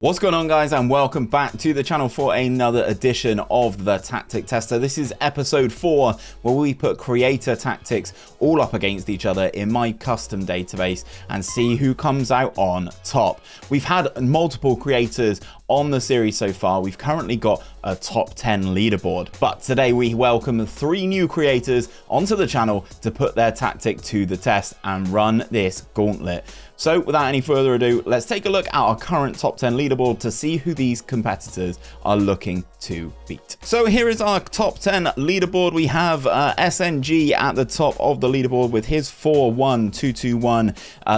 What's going on, guys, and welcome back to the channel for another edition of the Tactic Tester. This is episode 4, where we put creator tactics all up against each other in my custom database and see who comes out on top. We've had multiple creators on the series so far. We've currently got a top 10 leaderboard, but today we welcome 3 new creators onto the channel to put their tactic to the test and run this gauntlet. So without any further ado, let's take a look at our current top 10 leaderboard to see who these competitors are looking to beat. So here is our top 10 leaderboard. We have SNG at the top of the leaderboard with his 4-1-2-2-1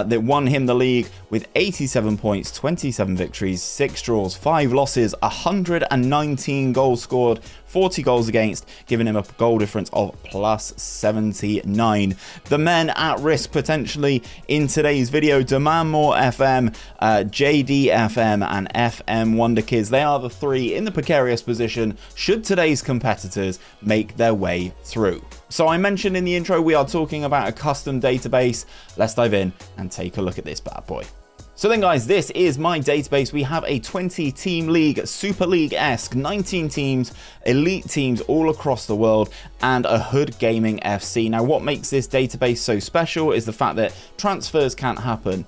that won him the league with 87 points, 27 victories, 6 draws, 5 losses, 119 goals scored, 40 goals against, giving him a goal difference of plus 79. The men at risk potentially in today's video: Demand More FM, JD FM, and FM22. They are the 3 in the precarious position should today's competitors make their way through. So I mentioned in the intro we are talking about a custom database. Let's dive in and take a look at this bad boy. So then, guys, this is my database. We have a 20-team league, Super League-esque, 19 teams, elite teams all across the world, and a Hood Gaming FC. Now, what makes this database so special is the fact that transfers can't happen.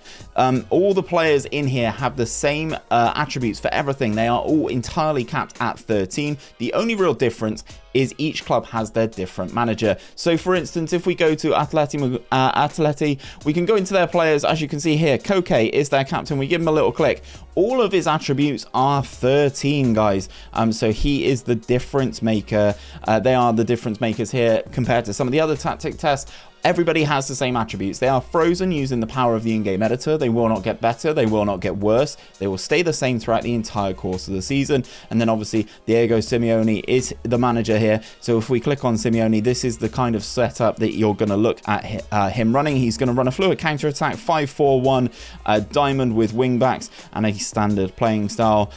All the players in here have the same attributes for everything. They are all entirely capped at 13. The only real difference is each club has their different manager. So for instance, if we go to Atleti, we can go into their players. As you can see here, Koke is their captain. We give him a little click. All of his attributes are 13, guys. So he is the difference maker. They are the difference makers here compared to some of the other tactic tests. Everybody has the same attributes. They are frozen using the power of the in-game editor. They will not get better. They will not get worse. They will stay the same throughout the entire course of the season. And then obviously 𝘼𝙗𝙤𝙪 is the manager here. So if we click on Simeone, this is the kind of setup that you're going to look at him running. He's going to run a fluid counter-attack, 5-4-1, diamond with wing-backs, and a standard playing style.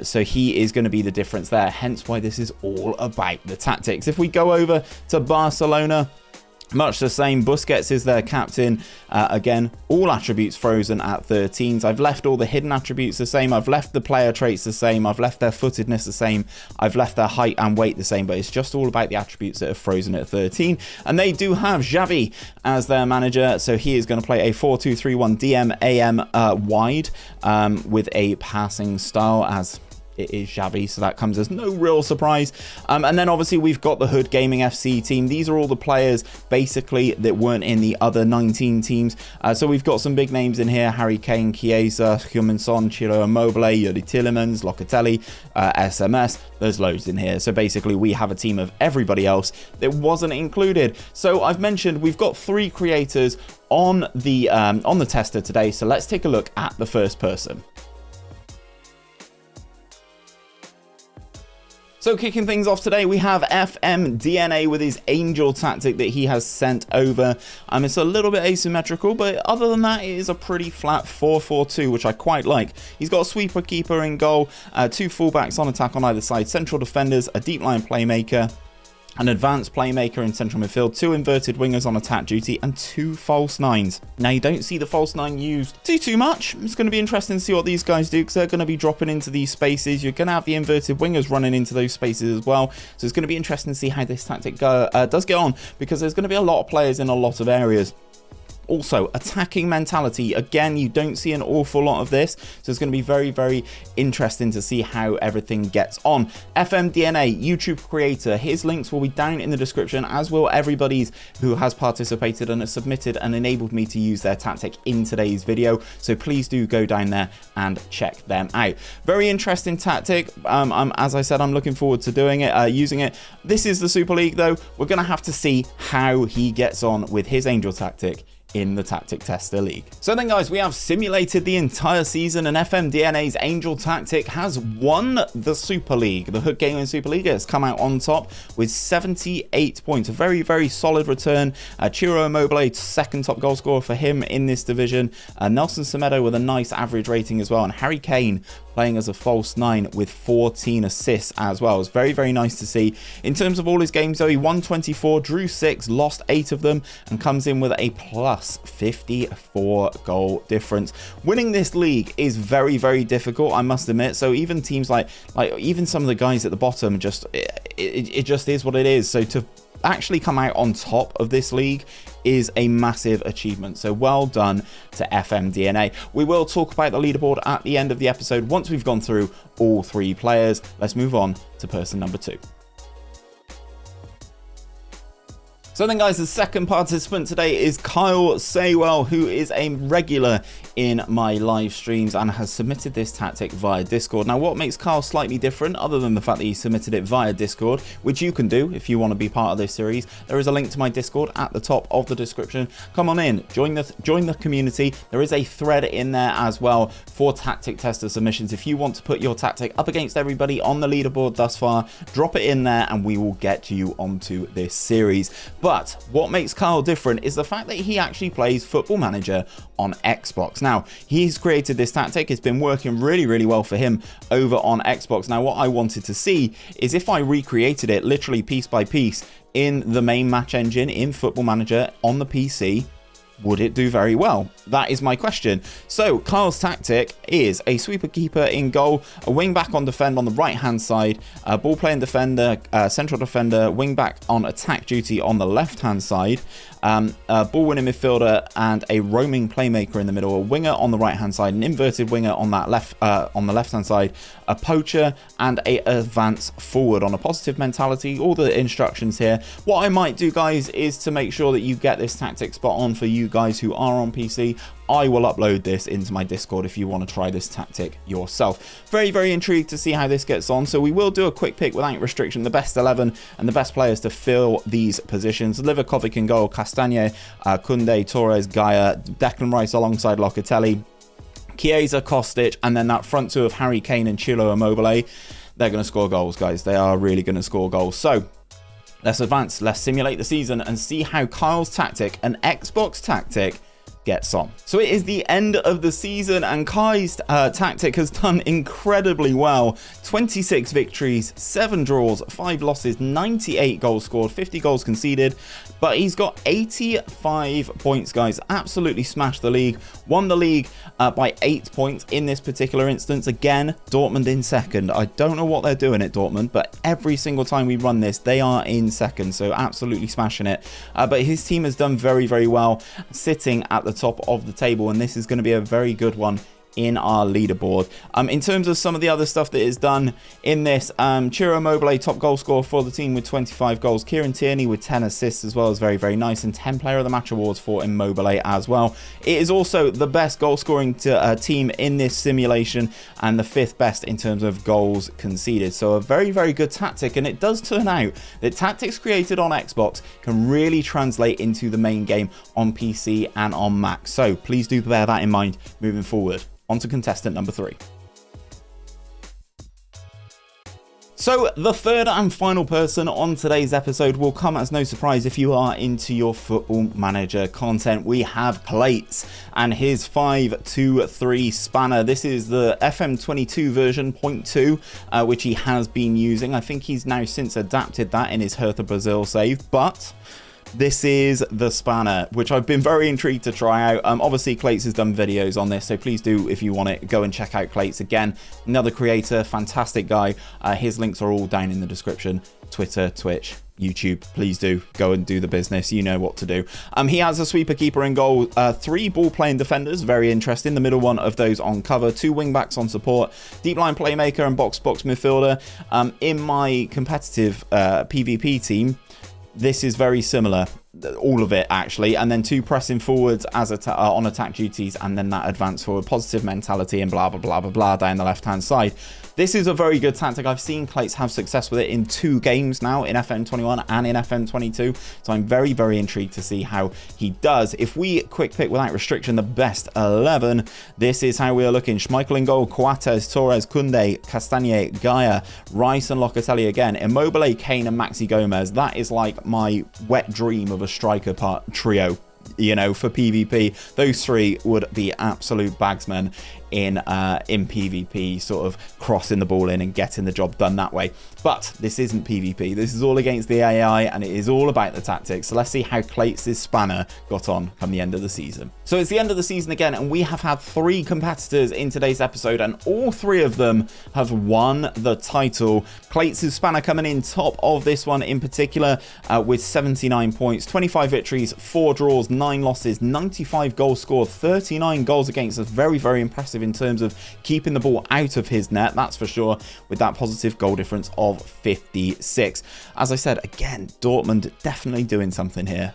So he is going to be the difference there. Hence why this is all about the tactics. If we go over to Barcelona, much the same. Busquets is their captain. Again, all attributes frozen at 13s. I've left all the hidden attributes the same. I've left the player traits the same. I've left their footedness the same. I've left their height and weight the same, but it's just all about the attributes that are frozen at 13. And they do have Xavi as their manager. So he is going to play a 4-2-3-1 DM-AM wide with a passing style, as it is Xavi, so that comes as no real surprise. And then obviously we've got the Hood Gaming FC team. These are all the players basically that weren't in the other 19 teams. So we've got some big names in here: Harry Kane, Chiesa, Heung-min-son, Ciro Immobile, Yuri Tielemans, Locatelli, SMS. There's loads in here. So basically we have a team of everybody else that wasn't included. So I've mentioned we've got 3 creators on the tester today. So let's take a look at the first person. So kicking things off today, we have FMDNA with his Angel tactic that he has sent over. It's a little bit asymmetrical, but other than that, it is a pretty flat 4-4-2, which I quite like. He's got a sweeper keeper in goal, 2 fullbacks on attack on either side, central defenders, a deep line playmaker, an advanced playmaker in central midfield, 2 inverted wingers on attack duty, and 2 false 9s. Now, you don't see the false 9 used too much. It's going to be interesting to see what these guys do, because they're going to be dropping into these spaces. You're going to have the inverted wingers running into those spaces as well. So it's going to be interesting to see how this tactic does get on, because there's going to be a lot of players in a lot of areas. Also, attacking mentality. Again, you don't see an awful lot of this, so it's going to be very, very interesting to see how everything gets on. FMDNA, YouTube creator. His links will be down in the description, as will everybody's who has participated and has submitted and enabled me to use their tactic in today's video. So please do go down there and check them out. Very interesting tactic. As I said, I'm looking forward to doing it, using it. This is the Super League, though. We're going to have to see how he gets on with his Angel tactic in the Tactic Tester League. So then, guys, we have simulated the entire season, and FMDNA's Angel tactic has won the Super League. The Hood Gaming Super League has come out on top with 78 points. A very, very solid return. Ciro Immobile, second top goal scorer for him in this division. Nelson Semedo with a nice average rating as well. And Harry Kane, playing as a false 9 with 14 assists as well. It's very, very nice to see. In terms of all his games, though, he won 24, drew 6, lost 8 of them, and comes in with a plus 54 goal difference. Winning this league is very, very difficult, I must admit. So even teams like even some of the guys at the bottom, just it just is what it is. So to actually come out on top of this league is a massive achievement. So well done to FMDNA. We will talk about the leaderboard at the end of the episode once we've gone through all 3 players. Let's move on to person number 2. So then, guys, the second participant today is Khyle Saywell, who is a regular in my live streams and has submitted this tactic via Discord. Now, what makes Khyle slightly different, other than the fact that he submitted it via Discord, which you can do if you want to be part of this series, there is a link to my Discord at the top of the description. Come on in, join the community. There is a thread in there as well for tactic tester submissions. If you want to put your tactic up against everybody on the leaderboard thus far, drop it in there and we will get you onto this series. But what makes Khyle different is the fact that he actually plays Football Manager on Xbox. Now, he's created this tactic. It's been working really, really well for him over on Xbox. Now, what I wanted to see is if I recreated it literally piece by piece in the main match engine in Football Manager on the PC, would it do very well? That is my question. So Khyle's tactic is a sweeper keeper in goal, a wing back on defend on the right hand side, a ball playing defender, central defender, wing back on attack duty on the left hand side, a ball winning midfielder and a roaming playmaker in the middle, a winger on the right hand side, an inverted winger on that on the left hand side, a poacher and a advance forward on a positive mentality. All the instructions here. What I might do, guys, is to make sure that you get this tactic spot on for you guys who are on PC. I will upload this into my Discord if you want to try this tactic yourself. Very, very intrigued to see how this gets on. So we will do a quick pick without restriction, the best 11 and the best players to fill these positions. Livakovic in goal, Castagne, Koundé, Torres, Gaia, Declan Rice alongside Locatelli, Chiesa, Kostic, and then that front two of Harry Kane and 𝘼𝙗𝙤𝙈. They're going to score goals, guys. They are really going to score goals. So let's advance. Let's simulate the season and see how Khyle's tactic, an Xbox tactic, gets on. So it is the end of the season and Kai's tactic has done incredibly well. 26 victories, 7 draws, 5 losses, 98 goals scored, 50 goals conceded, but he's got 85 points, guys. Absolutely smashed the league. Won the league by 8 points in this particular instance. Again, Dortmund in second. I don't know what they're doing at Dortmund, but every single time we run this, they are in second, so absolutely smashing it. But his team has done very, very well, sitting at the top of the table, and this is going to be a very good one in our leaderboard. In terms of some of the other stuff that is done in this, 𝘼𝙗𝙤𝙈, top goal scorer for the team with 25 goals, Kieran Tierney with 10 assists as well, is very, very nice, and 10 player of the match awards for 𝘼𝙗𝙤 as well. It is also the best goal scoring team in this simulation and the 5th best in terms of goals conceded. So a very, very good tactic, and it does turn out that tactics created on Xbox can really translate into the main game on PC and on Mac. So please do bear that in mind moving forward. On to contestant number 3. So the third and final person on today's episode will come as no surprise if you are into your Football Manager content. We have Clayts and his 5-2-3 spanner. This is the FM22 version 0.2, which he has been using. I think he's now since adapted that in his Hertha Brazil save, but this is the spanner, which I've been very intrigued to try out. Obviously, Clayts has done videos on this, so please do, if you want it, go and check out Clayts. Again, another creator, fantastic guy. His links are all down in the description. Twitter, Twitch, YouTube. Please do go and do the business. You know what to do. He has a sweeper keeper in goal, 3 ball playing defenders, very interesting. The middle one of those on cover, 2 wing backs on support, deep line playmaker and box midfielder. In my competitive PvP team, this is very similar, all of it actually, and then 2 pressing forwards as on attack duties, and then that advance forward, positive mentality, and blah blah blah blah blah down the left hand side. This is a very good tactic. I've seen Clayts have success with it in 2 games now, in FM21 and in FM22, so I'm very, very intrigued to see how he does. If we quick pick without restriction the best 11, this is how we are looking. Schmeichel in goal, Coates, Torres, Koundé, Castagne, Gaia, Rice and Locatelli again, 𝘼𝙗𝙤𝙗, Kane and Maxi Gomez. That is like my wet dream of a striker trio. You know, for PvP, those 3 would be absolute bagsmen in PvP, sort of crossing the ball in and getting the job done that way. But this isn't PvP. This is all against the AI, and it is all about the tactics. So let's see how Clayts' spanner got on come the end of the season. So it's the end of the season again, and we have had 3 competitors in today's episode, and all 3 of them have won the title. Clayts' spanner coming in top of this one in particular with 79 points, 25 victories, 4 draws, 9 losses, 95 goals scored, 39 goals against. That's very, very impressive in terms of keeping the ball out of his net, that's for sure, with that positive goal difference of 56. As I said, again, Dortmund definitely doing something here.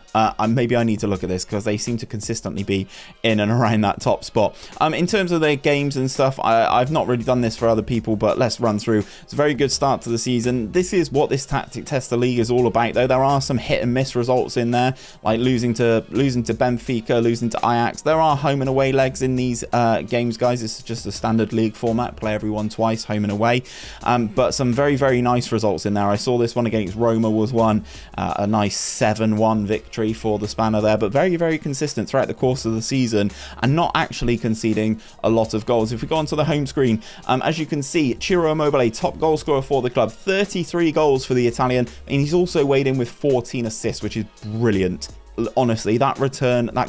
Maybe I need to look at this because they seem to consistently be in and around that top spot. In terms of their games and stuff, I've not really done this for other people, but let's run through. It's a very good start to the season. This is what this Tactic Tester League is all about, though. There are some hit and miss results in there, like losing to Benfica, losing to Ajax. There are home and away legs in these games, guys. This is just a standard league format. Play everyone twice, home and away. But some very, very nice results in there. I saw this one against Roma was one, a nice 7-1 victory for the spanner there, but very, very consistent throughout the course of the season and not actually conceding a lot of goals. If we go onto the home screen, as you can see, 𝘼𝙗𝙤𝙈, top goal scorer for the club, 33 goals for the Italian, and he's also weighed in with 14 assists, which is brilliant. Honestly, that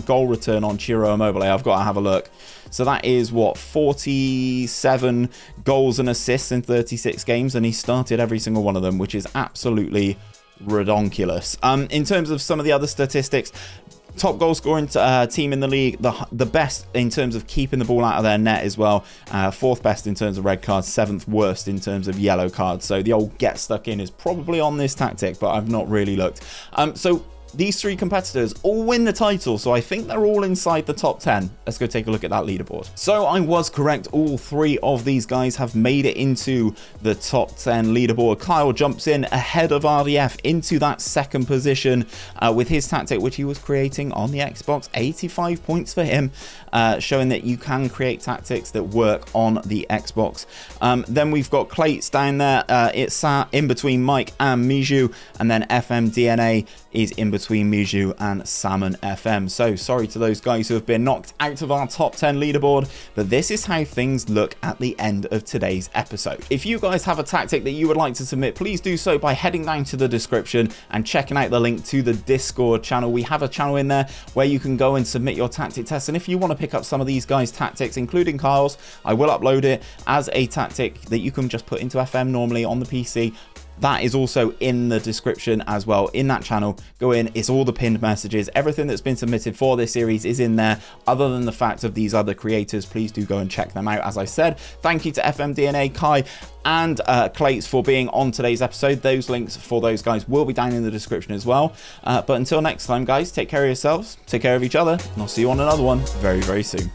goal return on 𝘼𝙗𝙤𝙈, I've got to have a look. So that is what, 47 goals and assists in 36 games, and he started every single one of them, which is absolutely redonkulous. In terms of some of the other statistics, top goal scoring team in the league, the best in terms of keeping the ball out of their net as well, 4th best in terms of red cards, 7th worst in terms of yellow cards. So the old get stuck in is probably on this tactic, but I've not really looked. So these 3 competitors all win the title, so I think they're all inside the top 10. Let's go take a look at that leaderboard. So I was correct. All 3 of these guys have made it into the top 10 leaderboard. Khyle jumps in ahead of RDF into that 2nd position with his tactic, which he was creating on the Xbox. 85 points for him, showing that you can create tactics that work on the Xbox. Then we've got Clayts down there. It's sat in between Mike and 𝘼𝙗𝙤, and then FM22 is in between 𝘼𝙗𝙤 and Salmon FM. So sorry to those guys who have been knocked out of our top 10 leaderboard, but this is how things look at the end of today's episode. If you guys have a tactic that you would like to submit, please do so by heading down to the description and checking out the link to the Discord channel. We have a channel in there where you can go and submit your tactic test, and if you want to pick up some of these guys' tactics, including Kyle's, I will upload it as a tactic that you can just put into FM normally on the PC. That is also in the description as well in that channel. Go in, it's all the pinned messages. Everything that's been submitted for this series is in there, other than the fact of these other creators. Please do go and check them out. As I said, thank you to FM22, Kai, and Clayts for being on today's episode. Those links for those guys will be down in the description as well. But until next time, guys, take care of yourselves, take care of each other, and I'll see you on another one very, very soon.